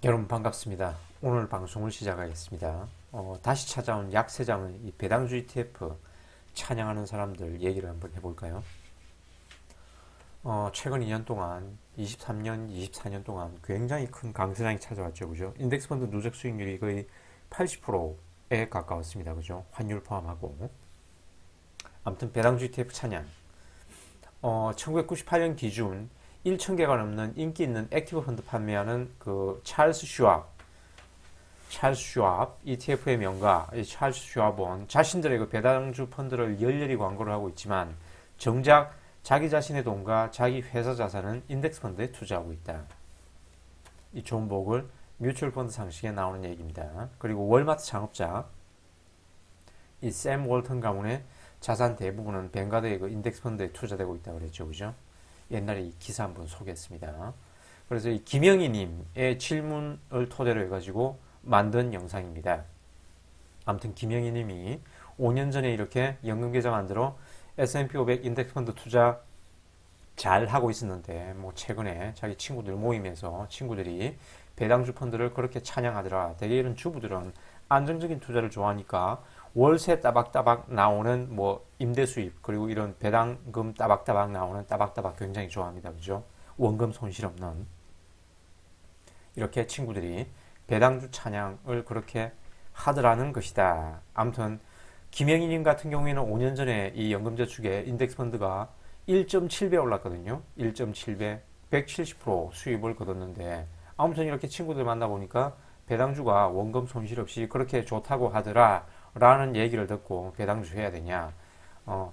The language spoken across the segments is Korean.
여러분 반갑습니다. 오늘 방송을 시작하겠습니다. 다시 찾아온 약세장의 이 배당주 ETF 찬양하는 사람들 얘기를 한번 해볼까요? 최근 2년 동안 23년, 24년 동안 굉장히 큰 강세장이 찾아왔죠. 그죠? 인덱스 펀드 누적 수익률이 거의 80%에 가까웠습니다. 그죠? 환율 포함하고. 아무튼 배당주 ETF 찬양. 1998년 기준 1,000개가 넘는 인기 있는 액티브 펀드 판매하는 그 찰스 슈왑 ETF의 명가 이 찰스 슈왑은 자신들의 그 배당주 펀드를 열렬히 광고를 하고 있지만 정작 자기 자신의 돈과 자기 회사 자산은 인덱스 펀드에 투자하고 있다. 이 종목을 뮤추얼 펀드 상식에 나오는 얘기입니다. 그리고 월마트 창업자 이 샘 월턴 가문의 자산 대부분은 뱅가드의 그 인덱스 펀드에 투자되고 있다고 그랬죠. 그죠? 옛날에 이 기사 한번 소개했습니다. 그래서 이 김영희님의 질문을 토대로 해가지고 만든 영상입니다. 아무튼 김영희님이 5년 전에 이렇게 연금 계좌 만들어 S&P 500 인덱스 펀드 투자 잘 하고 있었는데 뭐 최근에 자기 친구들 모임에서 친구들이 배당주 펀드를 그렇게 찬양하더라. 대개 이런 주부들은 안정적인 투자를 좋아하니까 월세 따박따박 나오는 뭐 임대 수입 그리고 이런 배당금 따박따박 나오는 따박따박 굉장히 좋아합니다. 그죠? 원금 손실 없는 이렇게 친구들이 배당주 찬양을 그렇게 하더라는 것이다. 아무튼 김영희님 같은 경우에는 5년 전에 이 연금저축의 인덱스 펀드가 1.7배 올랐거든요. 1.7배, 170% 수입을 거뒀는데 아무튼 이렇게 친구들 만나보니까 배당주가 원금 손실 없이 그렇게 좋다고 하더라 라는 얘기를 듣고 배당주 해야 되냐.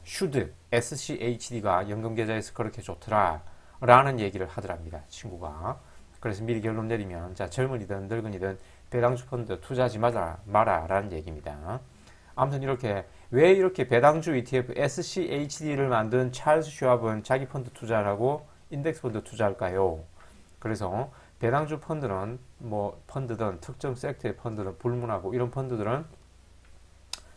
슈드, SCHD가 연금계좌에서 그렇게 좋더라 라는 얘기를 하더랍니다. 친구가. 그래서 미리 결론 내리면 자 젊은이든 늙은이든 배당주 펀드 투자하지 마라 라는 얘기입니다. 아무튼 이렇게 왜 이렇게 배당주 ETF SCHD를 만든 찰스 슈왑은 자기 펀드 투자하고 인덱스 펀드 투자할까요? 그래서 배당주 펀드는 뭐 펀드든 특정 섹터의 펀드는 불문하고 이런 펀드들은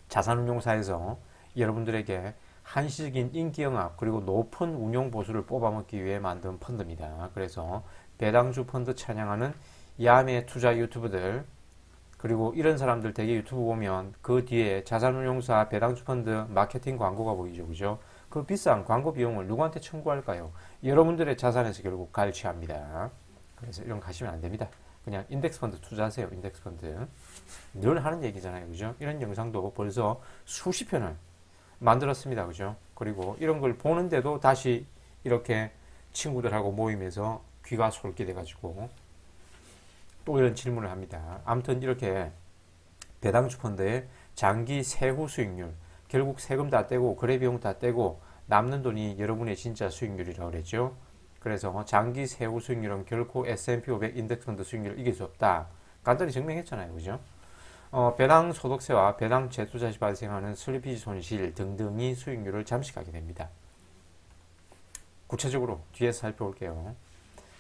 자산운용사에서 여러분들에게 한시적인 인기 영합 그리고 높은 운용 보수를 뽑아먹기 위해 만든 펀드입니다. 그래서 배당주 펀드 찬양하는 야매 투자 유튜브들 그리고 이런 사람들 되게 유튜브 보면 그 뒤에 자산운용사 배당주 펀드 마케팅 광고가 보이죠. 그죠? 그 비싼 광고 비용을 누구한테 청구할까요? 여러분들의 자산에서 결국 갈취합니다. 그래서 이런 거 하시면 안 됩니다. 그냥 인덱스 펀드 투자하세요. 인덱스 펀드. 늘 하는 얘기잖아요. 그죠? 이런 영상도 벌써 수십 편을 만들었습니다. 그죠? 그리고 이런 걸 보는데도 다시 이렇게 친구들하고 모임에서 귀가 솔깃 돼가지고 또 이런 질문을 합니다. 아무튼 이렇게 배당주 펀드의 장기 세후 수익률, 결국 세금 다 떼고 거래 비용 다 떼고 남는 돈이 여러분의 진짜 수익률이라고 그랬죠. 그래서 장기 세후 수익률은 결코 S&P 500 인덱스 펀드 수익률을 이길 수 없다. 간단히 증명했잖아요. 그죠? 배당 소득세와 배당 재투자 시 발생하는 슬리피지 손실 등등이 수익률을 잠식하게 됩니다. 구체적으로 뒤에서 살펴볼게요.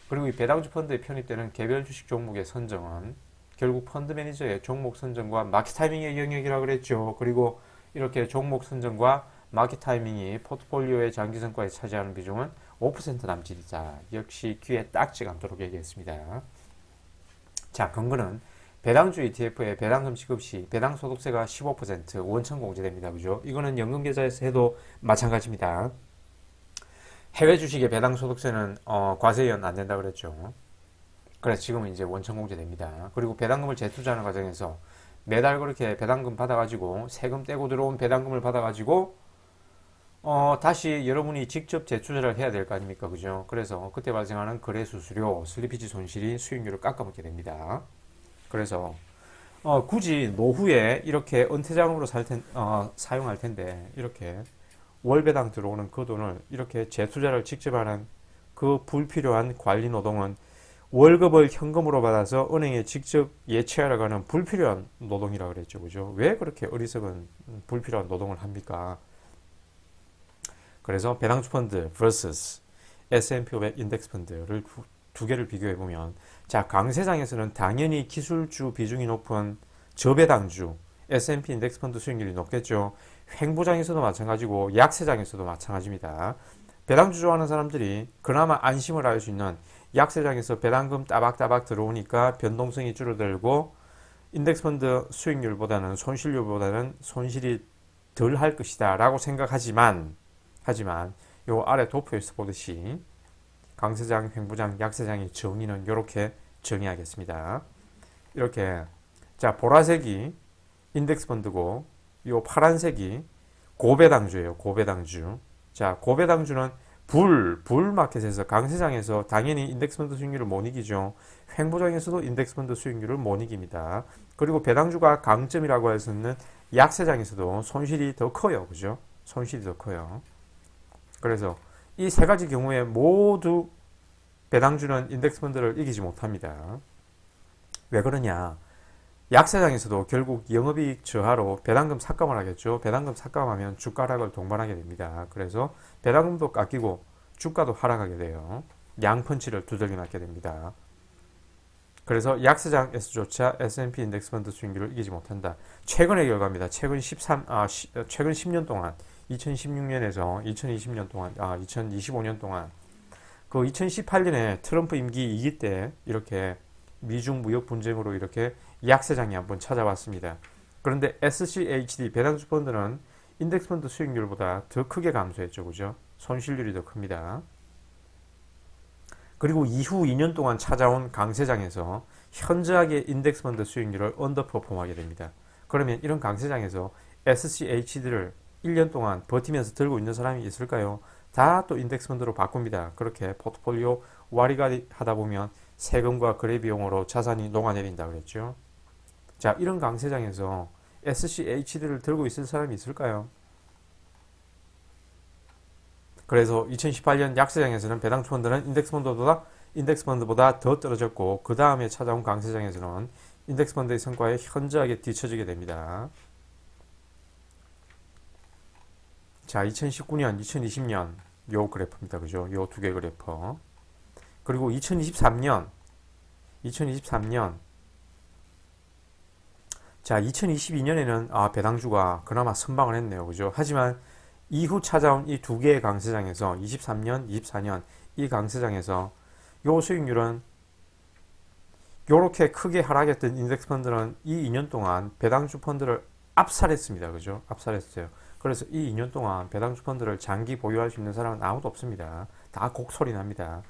그리고 이 배당주 펀드에 편입되는 개별 주식 종목의 선정은 결국 펀드 매니저의 종목 선정과 마켓 타이밍의 영역이라고 그랬죠. 그리고 이렇게 종목 선정과 마켓 타이밍이 포트폴리오의 장기 성과에 차지하는 비중은 5% 남짓이다. 역시 귀에 딱지가 않도록 얘기했습니다. 자, 근거는 배당주 ETF의 배당금 지급 시 배당 소득세가 15% 원천 공제됩니다. 그죠? 이거는 연금계좌에서 해도 마찬가지입니다. 해외 주식의 배당 소득세는 과세연 안 된다 그랬죠. 그래서 지금은 이제 원천 공제됩니다. 그리고 배당금을 재투자하는 과정에서 매달 그렇게 배당금 받아가지고 세금 떼고 들어온 배당금을 받아가지고 다시 여러분이 직접 재투자를 해야 될 거 아닙니까? 그죠? 그래서 그때 발생하는 거래 수수료, 슬리피지 손실이 수익률을 깎아먹게 됩니다. 그래서 굳이 노후에 이렇게 은퇴장으로 사용할 텐데 이렇게 월배당 들어오는 그 돈을 이렇게 재투자를 직접 하는 그 불필요한 관리 노동은 월급을 현금으로 받아서 은행에 직접 예치하러 가는 불필요한 노동이라고 그랬죠. 그죠? 왜 그렇게 어리석은 불필요한 노동을 합니까? 그래서 배당주 펀드 vs S&P 500 인덱스 펀드를 두 개를 비교해 보면 자, 강세장에서는 당연히 기술주 비중이 높은 저배당주 S&P 인덱스 펀드 수익률이 높겠죠. 횡보장에서도 마찬가지고 약세장에서도 마찬가지입니다. 배당주 좋아하는 사람들이 그나마 안심을 할 수 있는 약세장에서 배당금 따박따박 들어오니까 변동성이 줄어들고 인덱스펀드 수익률보다는 손실률보다는 손실이 덜 할 것이다 라고 생각하지만 요 아래 도표에서 보듯이 강세장, 횡보장, 약세장의 정의는 이렇게 정의하겠습니다. 이렇게 자 보라색이 인덱스펀드고 요 파란색이 고배당주예요. 고배당주. 자 고배당주는 불마켓에서 강세장에서 당연히 인덱스펀드 수익률을 못 이기죠. 횡보장에서도 인덱스펀드 수익률을 못 이깁니다. 그리고 배당주가 강점이라고 할 수 있는 약세장에서도 손실이 더 커요. 그죠? 손실이 더 커요. 그래서 이 세 가지 경우에 모두 배당주는 인덱스펀드를 이기지 못합니다. 왜 그러냐? 약세장에서도 결국 영업이익 저하로 배당금 삭감을 하겠죠. 배당금 삭감하면 주가락을 동반하게 됩니다. 그래서 배당금도 깎이고 주가도 하락하게 돼요. 양펀치를 두들겨 맞게 됩니다. 그래서 약세장에서조차 S&P 인덱스펀드 수익률을 이기지 못한다. 최근의 결과입니다. 최근 10년 동안 2016년에서 2020년 동안 2025년 동안 그 2018년에 트럼프 임기 2기 때 이렇게 미중 무역 분쟁으로 이렇게 약세장이 한번 찾아왔습니다. 그런데 SCHD 배당주 펀드는 인덱스 펀드 수익률보다 더 크게 감소했죠. 그죠? 손실률이 더 큽니다. 그리고 이후 2년 동안 찾아온 강세장에서 현저하게 인덱스 펀드 수익률을 언더퍼폼하게 됩니다. 그러면 이런 강세장에서 SCHD를 1년 동안 버티면서 들고 있는 사람이 있을까요? 다 또 인덱스 펀드로 바꿉니다. 그렇게 포트폴리오 와리가리 하다 보면 세금과 거래 비용으로 자산이 녹아내린다 그랬죠. 자, 이런 강세장에서 SCHD를 들고 있을 사람이 있을까요? 그래서 2018년 약세장에서는 배당주 펀드는 인덱스 펀드보다 더 떨어졌고 그 다음에 찾아온 강세장에서는 인덱스 펀드의 성과에 현저하게 뒤처지게 됩니다. 자, 2019년, 2020년 요 그래프입니다. 그죠? 요 두 개 그래프. 그리고 2023년 자, 2022년에는 배당주가 그나마 선방을 했네요. 그죠? 하지만 이후 찾아온 이 두 개의 강세장에서 23년, 24년 이 강세장에서 요 수익률은 요렇게 크게 하락했던 인덱스 펀드는 이 2년 동안 배당주 펀드를 압살했습니다. 그죠? 압살했어요. 그래서 이 2년 동안 배당주 펀드를 장기 보유할 수 있는 사람은 아무도 없습니다. 다 곡소리 납니다.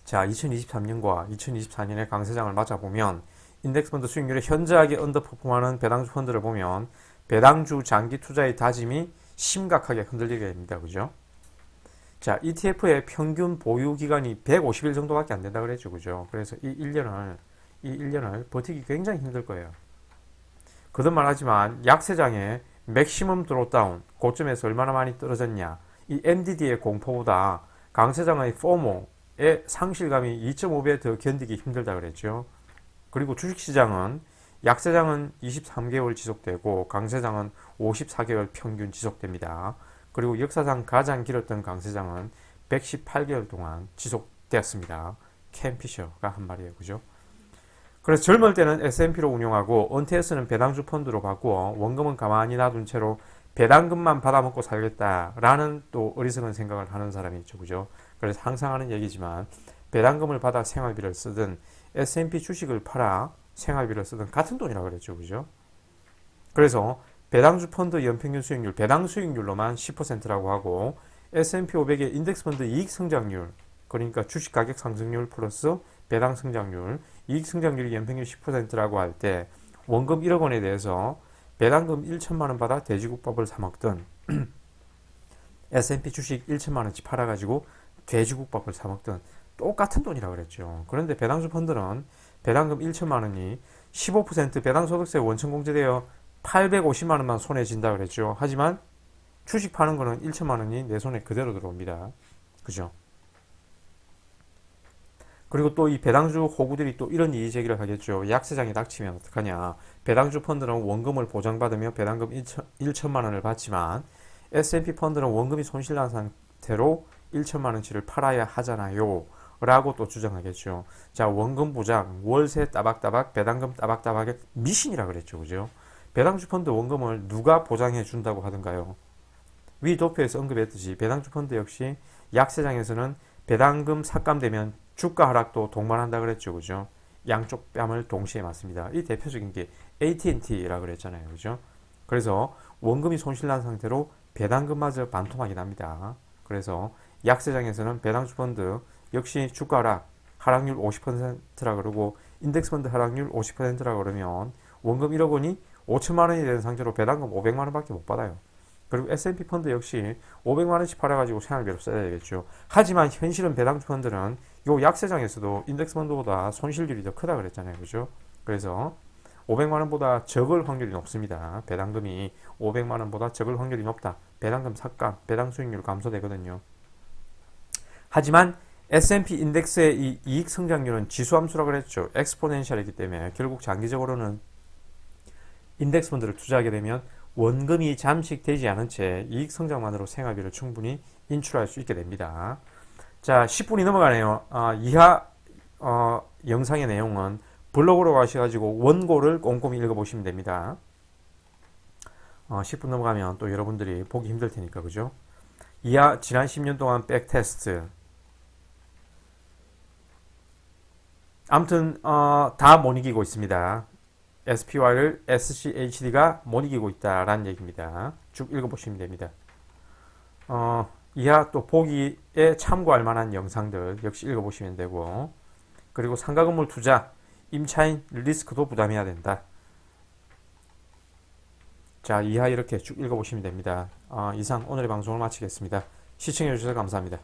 자, 2023년과 2024년의 강세장을 맞아보면 인덱스 펀드 수익률이 현저하게 언더퍼폼하는 배당주 펀드를 보면 배당주 장기 투자의 다짐이 심각하게 흔들리게 됩니다. 그죠? 자, ETF의 평균 보유 기간이 150일 정도밖에 안 된다 그랬죠. 그죠? 그래서 이 1년을 버티기 굉장히 힘들 거예요. 거듭 말하지만 약세장의 맥시멈 드롭다운 고점에서 얼마나 많이 떨어졌냐, 이 MDD의 공포보다 강세장의 FOMO의 상실감이 2.5배 더 견디기 힘들다 그랬죠. 그리고 주식시장은 약세장은 23개월 지속되고 강세장은 54개월 평균 지속됩니다. 그리고 역사상 가장 길었던 강세장은 118개월 동안 지속되었습니다. 캔 피셔가 한 말이에요. 그죠? 그래서 젊을 때는 S&P로 운용하고 은퇴해서는 배당주 펀드로 바꾸어 원금은 가만히 놔둔 채로 배당금만 받아먹고 살겠다라는 또 어리석은 생각을 하는 사람이 있죠. 그죠? 그래서 항상 하는 얘기지만 배당금을 받아 생활비를 쓰든 S&P 주식을 팔아 생활비를 쓰든 같은 돈이라고 그랬죠. 그죠? 그래서 배당주 펀드 연평균 수익률, 배당 수익률로만 10%라고 하고 S&P 500의 인덱스 펀드 이익 성장률, 그러니까 주식 가격 상승률 플러스 배당 성장률, 이익 성장률이 연평균 10%라고 할 때 원금 1억 원에 대해서 배당금 1천만 원 받아 돼지국밥을 사 먹든 S&P 주식 1천만 원치 팔아가지고 돼지국밥을 사 먹든 똑같은 돈이라고 그랬죠. 그런데 배당주 펀드는 배당금 1천만 원이 15% 배당소득세 원천공제되어 850만 원만 손에 진다 그랬죠. 하지만 주식 파는 거는 1천만 원이 내 손에 그대로 들어옵니다. 그죠? 그리고 또 이 배당주 호구들이 또 이런 이의 제기를 하겠죠. 약세장이 닥치면 어떡하냐. 배당주 펀드는 원금을 보장받으며 배당금 1천만 원을 받지만 S&P 펀드는 원금이 손실난 상태로 1천만 원치를 팔아야 하잖아요. 라고 또 주장하겠죠. 자, 원금 보장, 월세 따박따박, 배당금 따박따박의 미신이라 그랬죠. 그죠? 배당주 펀드 원금을 누가 보장해 준다고 하던가요? 위 도표에서 언급했듯이 배당주 펀드 역시 약세장에서는 배당금 삭감되면 주가 하락도 동반한다 그랬죠. 그죠? 양쪽 뺨을 동시에 맞습니다. 이 대표적인 게 AT&T라 그랬잖아요. 그죠? 그래서 원금이 손실난 상태로 배당금마저 반토막이 납니다. 그래서 약세장에서는 배당주 펀드 역시 주가 하락, 하락률 50%라 그러고 인덱스 펀드 하락률 50%라 그러면 원금 1억 원이 5천만 원이 되는 상태로 배당금 500만 원밖에 못 받아요. 그리고 S&P 펀드 역시 500만 원씩 팔아가지고 생활비로 써야 되겠죠. 하지만 현실은 배당주 펀드는 요 약세장에서도 인덱스 펀드보다 손실률이 더 크다 그랬잖아요. 그죠? 그래서 500만 원보다 적을 확률이 높습니다. 배당금이 500만 원보다 적을 확률이 높다. 배당금 삭감, 배당 수익률 감소되거든요. 하지만 S&P 인덱스의 이 이익 성장률은 지수함수라고 그랬죠. 엑스포넨셜이기 때문에 결국 장기적으로는 인덱스 펀드를 투자하게 되면 원금이 잠식되지 않은 채 이익 성장만으로 생활비를 충분히 인출할 수 있게 됩니다. 자, 10분이 넘어가네요. 이하 영상의 내용은 블로그로 가셔가지고 원고를 꼼꼼히 읽어보시면 됩니다. 10분 넘어가면 또 여러분들이 보기 힘들 테니까, 그죠? 이하 지난 10년 동안 백테스트. 아무튼 다 못 이기고 있습니다. SPY를 SCHD가 못 이기고 있다라는 얘기입니다. 쭉 읽어보시면 됩니다. 이하 또 보기에 참고할 만한 영상들 역시 읽어보시면 되고, 그리고 상가 건물 투자, 임차인 리스크도 부담해야 된다. 자, 이하 이렇게 쭉 읽어보시면 됩니다. 이상 오늘의 방송을 마치겠습니다. 시청해주셔서 감사합니다.